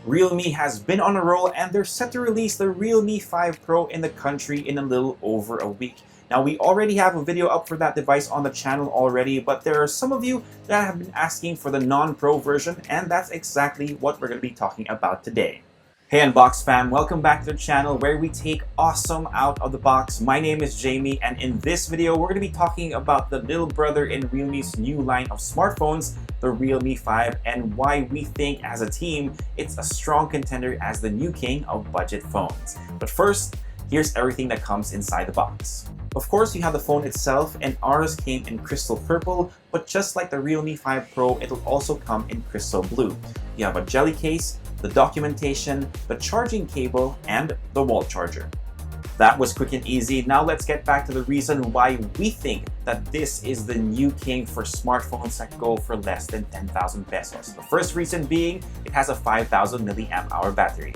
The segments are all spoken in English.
Realme has been on a roll and they're set to release the Realme 5 Pro in the country in a little over a week. Now, we already have a video up for that device on the channel already, but there are some of you that have been asking for the non-Pro version, and that's exactly what we're going to be talking about today. Hey Unbox fam, welcome back to the channel where we take awesome out of the box. My name is Jamie, and in this video we're going to be talking about the little brother in Realme's new line of smartphones, the Realme 5, and why we think as a team it's a strong contender as the new king of budget phones. But first, here's everything that comes inside the box. Of course, you have the phone itself, and ours came in crystal purple, but just like the Realme 5 Pro, it'll also come in crystal blue. You have a jelly case, the documentation, the charging cable, and the wall charger. That was quick and easy. Now let's get back to the reason why we think that this is the new king for smartphones that go for less than 10,000 pesos. The first reason being, it has a 5,000 milliamp hour battery.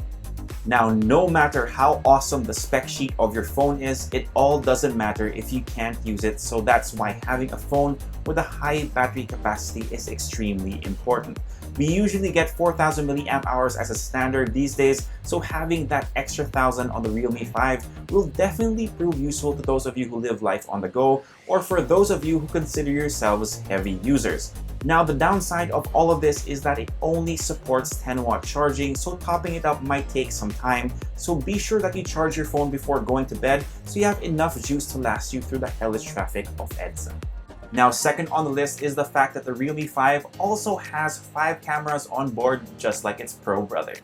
Now, no matter how awesome the spec sheet of your phone is, it all doesn't matter if you can't use it, so that's why having a phone with a high battery capacity is extremely important. We usually get 4,000 milliamp hours as a standard these days, so having that extra 1,000 on the Realme 5 will definitely prove useful to those of you who live life on the go, or for those of you who consider yourselves heavy users. Now, the downside of all of this is that it only supports 10-watt charging, so topping it up might take some time, so be sure that you charge your phone before going to bed so you have enough juice to last you through the hellish traffic of EDSA. Now, second on the list is the fact that the Realme 5 also has 5 cameras on board, just like its Pro brother.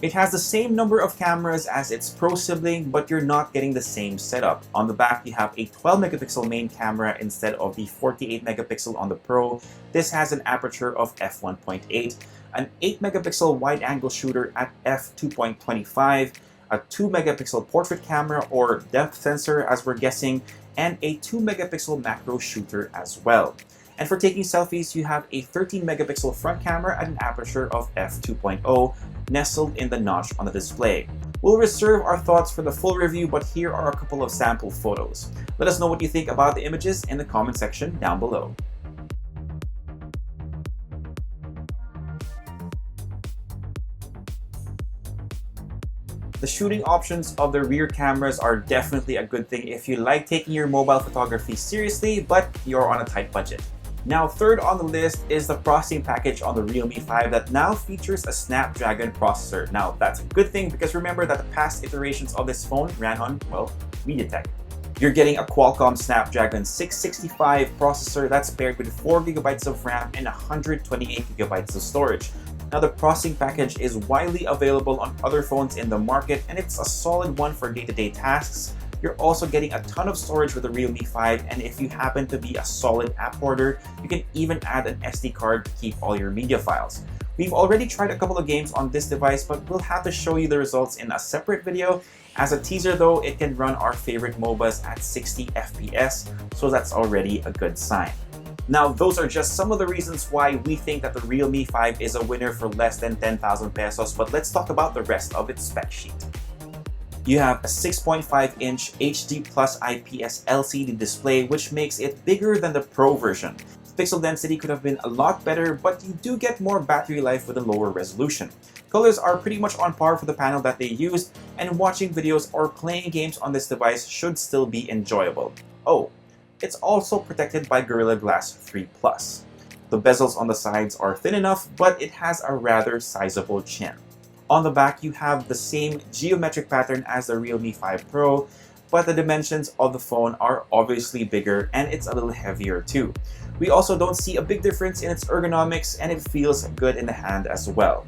It has the same number of cameras as its Pro sibling, but you're not getting the same setup. On the back, you have a 12 megapixel main camera instead of the 48 megapixel on the Pro. This has an aperture of f1.8, an 8 megapixel wide angle shooter at f2.25, a 2 megapixel portrait camera or depth sensor as we're guessing, and a 2 megapixel macro shooter as well. And for taking selfies, you have a 13 megapixel front camera at an aperture of f2.0 nestled in the notch on the display. We'll reserve our thoughts for the full review, but here are a couple of sample photos. Let us know what you think about the images in the comment section down below. The shooting options of the rear cameras are definitely a good thing if you like taking your mobile photography seriously, but you're on a tight budget. Now, third on the list is the processing package on the Realme 5 that now features a Snapdragon processor. Now, that's a good thing because remember that the past iterations of this phone ran on, well, MediaTek. You're getting a Qualcomm Snapdragon 665 processor that's paired with 4 GB of RAM and 128 GB of storage. Now, the processing package is widely available on other phones in the market, and it's a solid one for day-to-day tasks. You're also getting a ton of storage with the Realme 5, and if you happen to be a solid app hoarder, you can even add an SD card to keep all your media files. We've already tried a couple of games on this device, but we'll have to show you the results in a separate video. As a teaser though, it can run our favorite MOBAs at 60 FPS, so that's already a good sign. Now, those are just some of the reasons why we think that the Realme 5 is a winner for less than 10,000 pesos, but let's talk about the rest of its spec sheet. You have a 6.5-inch HD Plus IPS LCD display, which makes it bigger than the Pro version. Pixel density could have been a lot better, but you do get more battery life with a lower resolution. Colors are pretty much on par for the panel that they used, and watching videos or playing games on this device should still be enjoyable. Oh, it's also protected by Gorilla Glass 3 Plus. The bezels on the sides are thin enough, but it has a rather sizable chin. On the back, you have the same geometric pattern as the Realme 5 Pro, but the dimensions of the phone are obviously bigger and it's a little heavier too. We also don't see a big difference in its ergonomics, and it feels good in the hand as well.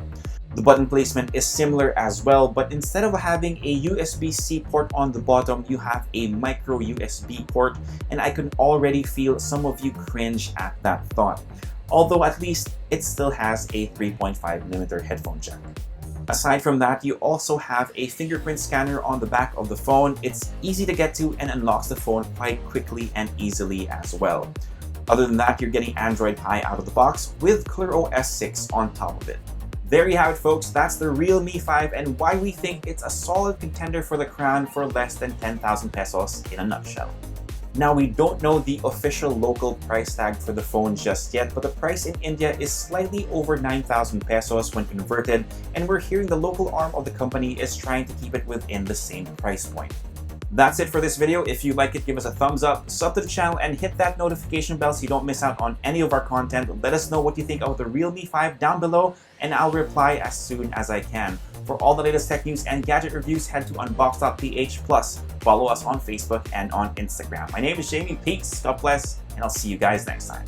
The button placement is similar as well, but instead of having a USB-C port on the bottom, you have a micro USB port, and I can already feel some of you cringe at that thought. Although at least it still has a 3.5mm headphone jack. Aside from that, you also have a fingerprint scanner on the back of the phone. It's easy to get to and unlocks the phone quite quickly and easily as well. Other than that, you're getting Android Pie out of the box with ColorOS 6 on top of it. There you have it, folks. That's the Realme 5 and why we think it's a solid contender for the crown for less than 10,000 pesos in a nutshell. Now, we don't know the official local price tag for the phone just yet, but the price in India is slightly over 9,000 pesos when converted, and we're hearing the local arm of the company is trying to keep it within the same price point. That's it for this video. If you like it, give us a thumbs up, sub to the channel, and hit that notification bell so you don't miss out on any of our content. Let us know what you think of the Realme 5 down below, and I'll reply as soon as I can. For all the latest tech news and gadget reviews, head to unbox.ph. Plus, follow us on Facebook and on Instagram. My name is Jamie. Peace, God bless, and I'll see you guys next time.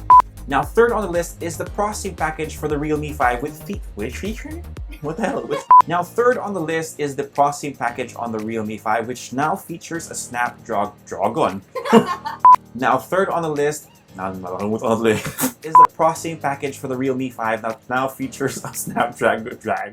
Now, third on the list is the processing package for the Realme 5 with which feature? What the hell? Now, third on the list is the processing package on the Realme 5, which now features a Snapdragon. Now, third on the list is the processing package for the Realme 5 that now features a Snapdragon.